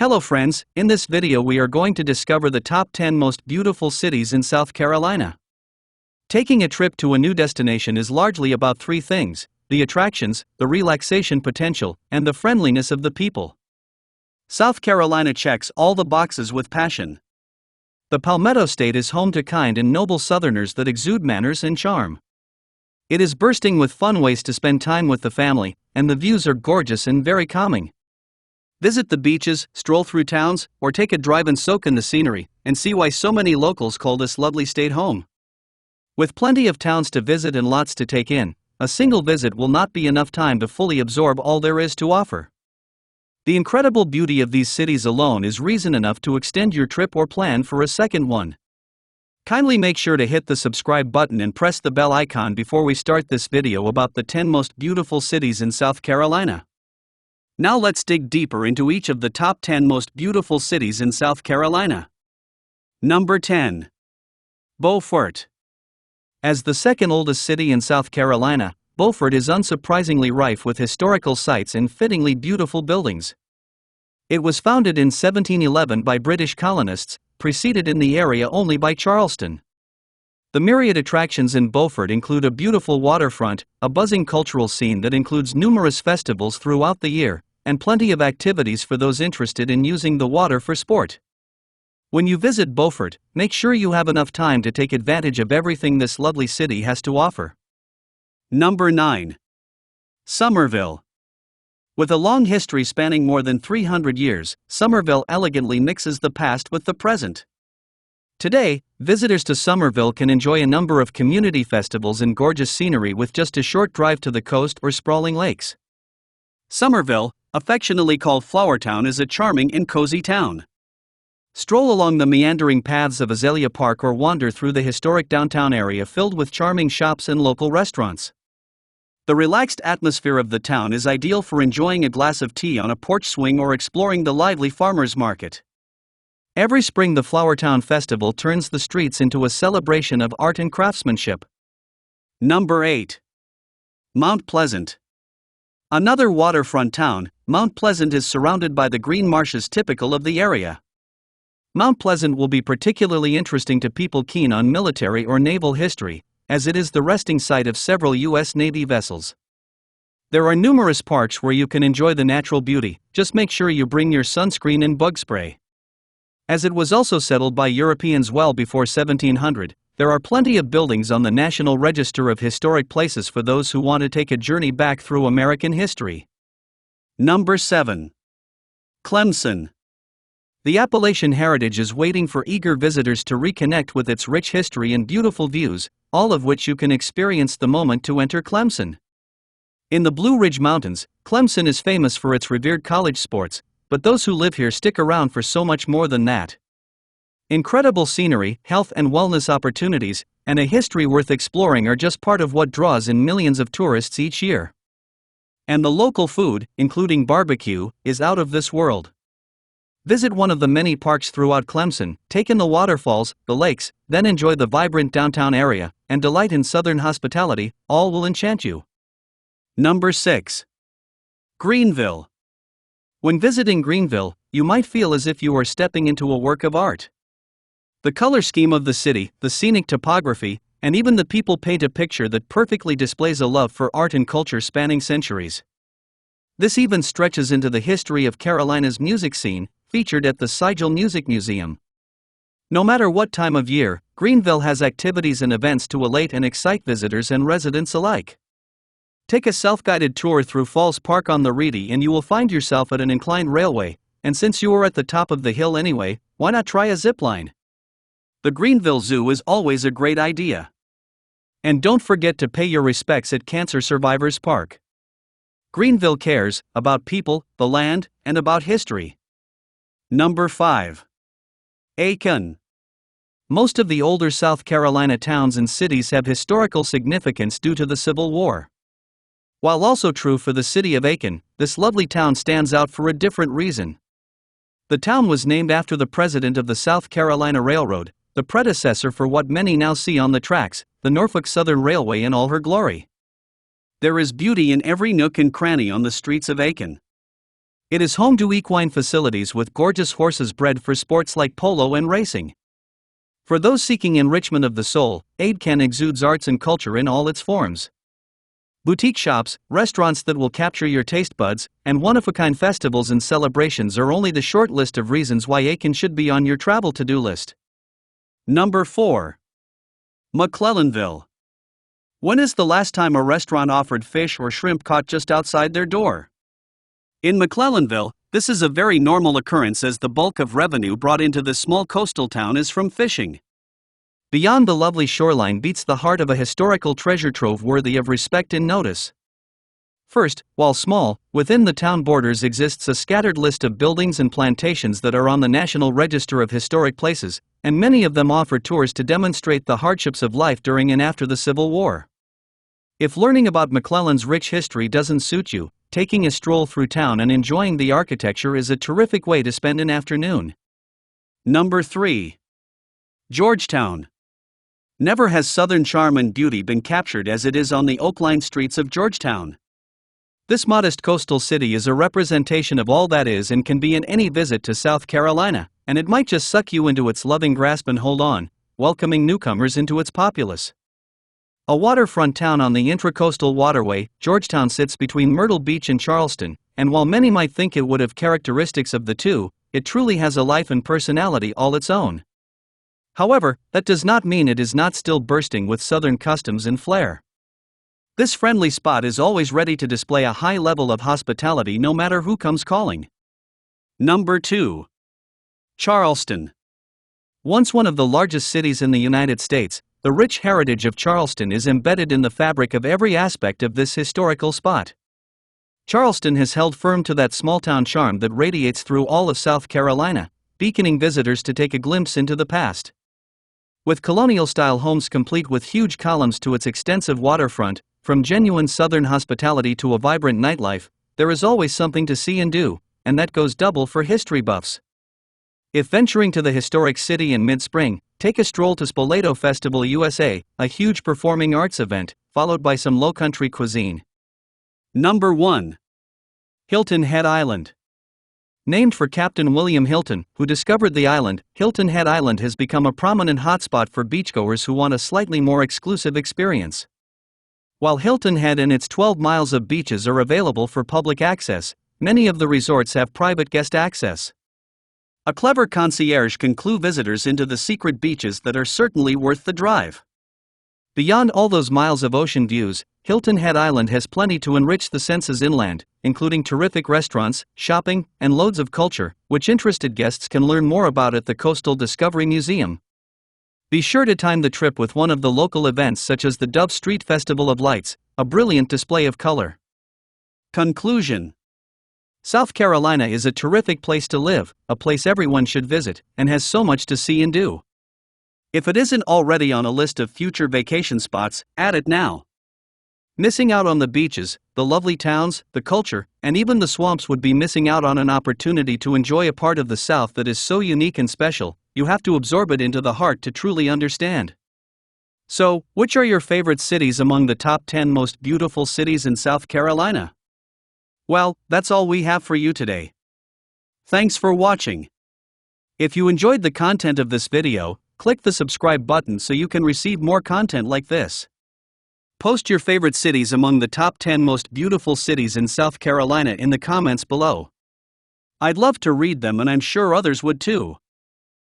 Hello friends, in this video we are going to discover the top 10 most beautiful cities in South Carolina. Taking a trip to a new destination is largely about three things: the attractions, the relaxation potential, and the friendliness of the people. South Carolina checks all the boxes with passion. The Palmetto State is home to kind and noble Southerners that exude manners and charm. It is bursting with fun ways to spend time with the family, and the views are gorgeous and very calming. Visit the beaches, stroll through towns, or take a drive and soak in the scenery, and see why so many locals call this lovely state home. With plenty of towns to visit and lots to take in, a single visit will not be enough time to fully absorb all there is to offer. The incredible beauty of these cities alone is reason enough to extend your trip or plan for a second one. Kindly make sure to hit the subscribe button and press the bell icon before we start this video about the 10 most beautiful cities in South Carolina. Now let's dig deeper into each of the top 10 most beautiful cities in South Carolina. Number 10. Beaufort. As the second oldest city in South Carolina, Beaufort is unsurprisingly rife with historical sites and fittingly beautiful buildings. It was founded in 1711 by British colonists, preceded in the area only by Charleston. The myriad attractions in Beaufort include a beautiful waterfront, a buzzing cultural scene that includes numerous festivals throughout the year, and plenty of activities for those interested in using the water for sport. When you visit Beaufort, make sure you have enough time to take advantage of everything this lovely city has to offer. Number 9. Somerville. With a long history spanning more than 300 years, Somerville elegantly mixes the past with the present. Today, visitors to Somerville can enjoy a number of community festivals and gorgeous scenery with just a short drive to the coast or sprawling lakes. Somerville, affectionately called Flowertown, is a charming and cozy town. Stroll along the meandering paths of Azalea Park or wander through the historic downtown area filled with charming shops and local restaurants. The relaxed atmosphere of the town is ideal for enjoying a glass of tea on a porch swing or exploring the lively farmers market. Every spring the Flowertown Festival turns the streets into a celebration of art and craftsmanship. Number 8. Mount Pleasant. Another waterfront town, Mount Pleasant is surrounded by the green marshes typical of the area. Mount Pleasant will be particularly interesting to people keen on military or naval history, as it is the resting site of several U.S. Navy vessels. There are numerous parks where you can enjoy the natural beauty, just make sure you bring your sunscreen and bug spray. As it was also settled by Europeans well before 1700, there are plenty of buildings on the National Register of Historic Places for those who want to take a journey back through American history. Number 7. Clemson. The Appalachian heritage is waiting for eager visitors to reconnect with its rich history and beautiful views, all of which you can experience the moment to enter Clemson. In the Blue Ridge Mountains, Clemson is famous for its revered college sports, but those who live here stick around for so much more than that. Incredible scenery, health and wellness opportunities, and a history worth exploring are just part of what draws in millions of tourists each year. And the local food, including barbecue, is out of this world. Visit one of the many parks throughout Clemson, take in the waterfalls, the lakes, then enjoy the vibrant downtown area, and delight in Southern hospitality, all will enchant you. Number 6. Greenville. When visiting Greenville, you might feel as if you are stepping into a work of art. The color scheme of the city, the scenic topography, and even the people paint a picture that perfectly displays a love for art and culture spanning centuries. This even stretches into the history of Carolina's music scene, featured at the Sigel Music Museum. No matter what time of year, Greenville has activities and events to elate and excite visitors and residents alike. Take a self-guided tour through Falls Park on the Reedy and you will find yourself at an inclined railway, and since you are at the top of the hill anyway, why not try a zip line? The Greenville Zoo is always a great idea. And don't forget to pay your respects at Cancer Survivors Park. Greenville cares about people, the land, and about history. Number 5. Aiken. Most of the older South Carolina towns and cities have historical significance due to the Civil War. While also true for the city of Aiken, this lovely town stands out for a different reason. The town was named after the president of the South Carolina Railroad, the predecessor for what many now see on the tracks, the Norfolk Southern Railway in all her glory. There is beauty in every nook and cranny on the streets of Aiken. It is home to equine facilities with gorgeous horses bred for sports like polo and racing. For those seeking enrichment of the soul, Aiken exudes arts and culture in all its forms. Boutique shops, restaurants that will capture your taste buds, and one-of-a-kind festivals and celebrations are only the short list of reasons why Aiken should be on your travel to-do list. Number 4. McClellanville. When is the last time a restaurant offered fish or shrimp caught just outside their door? In McClellanville, this is a very normal occurrence as the bulk of revenue brought into this small coastal town is from fishing. Beyond the lovely shoreline beats the heart of a historical treasure trove worthy of respect and notice. First, while small, within the town borders exists a scattered list of buildings and plantations that are on the National Register of Historic Places, and many of them offer tours to demonstrate the hardships of life during and after the Civil War. If learning about McClellan's rich history doesn't suit you, taking a stroll through town and enjoying the architecture is a terrific way to spend an afternoon. Number 3. Georgetown. Never has southern charm and beauty been captured as it is on the oak-lined streets of Georgetown. This modest coastal city is a representation of all that is and can be in any visit to South Carolina, and it might just suck you into its loving grasp and hold on, welcoming newcomers into its populace. A waterfront town on the Intracoastal Waterway, Georgetown sits between Myrtle Beach and Charleston, and while many might think it would have characteristics of the two, it truly has a life and personality all its own. However, that does not mean it is not still bursting with southern customs and flair. This friendly spot is always ready to display a high level of hospitality no matter who comes calling. Number 2. Charleston. Once one of the largest cities in the United States, the rich heritage of Charleston is embedded in the fabric of every aspect of this historical spot. Charleston has held firm to that small-town charm that radiates through all of South Carolina, beaconing visitors to take a glimpse into the past. With colonial-style homes complete with huge columns to its extensive waterfront, from genuine southern hospitality to a vibrant nightlife, there is always something to see and do, and that goes double for history buffs. If venturing to the historic city in mid-spring, take a stroll to Palmetto Festival USA, a huge performing arts event, followed by some low-country cuisine. Number 1. Hilton Head Island. Named for Captain William Hilton, who discovered the island, Hilton Head Island has become a prominent hotspot for beachgoers who want a slightly more exclusive experience. While Hilton Head and its 12 miles of beaches are available for public access, many of the resorts have private guest access. A clever concierge can clue visitors into the secret beaches that are certainly worth the drive. Beyond all those miles of ocean views, Hilton Head Island has plenty to enrich the senses inland, including terrific restaurants, shopping, and loads of culture, which interested guests can learn more about at the Coastal Discovery Museum. Be sure to time the trip with one of the local events such as the Dove Street Festival of Lights, a brilliant display of color. Conclusion. South Carolina is a terrific place to live, a place everyone should visit, and has so much to see and do. If it isn't already on a list of future vacation spots, add it now. Missing out on the beaches, the lovely towns, the culture, and even the swamps would be missing out on an opportunity to enjoy a part of the South that is so unique and special, you have to absorb it into the heart to truly understand. So, which are your favorite cities among the top 10 most beautiful cities in South Carolina? Well, that's all we have for you today. Thanks for watching. If you enjoyed the content of this video, click the subscribe button so you can receive more content like this. Post your favorite cities among the top 10 most beautiful cities in South Carolina in the comments below. I'd love to read them and I'm sure others would too.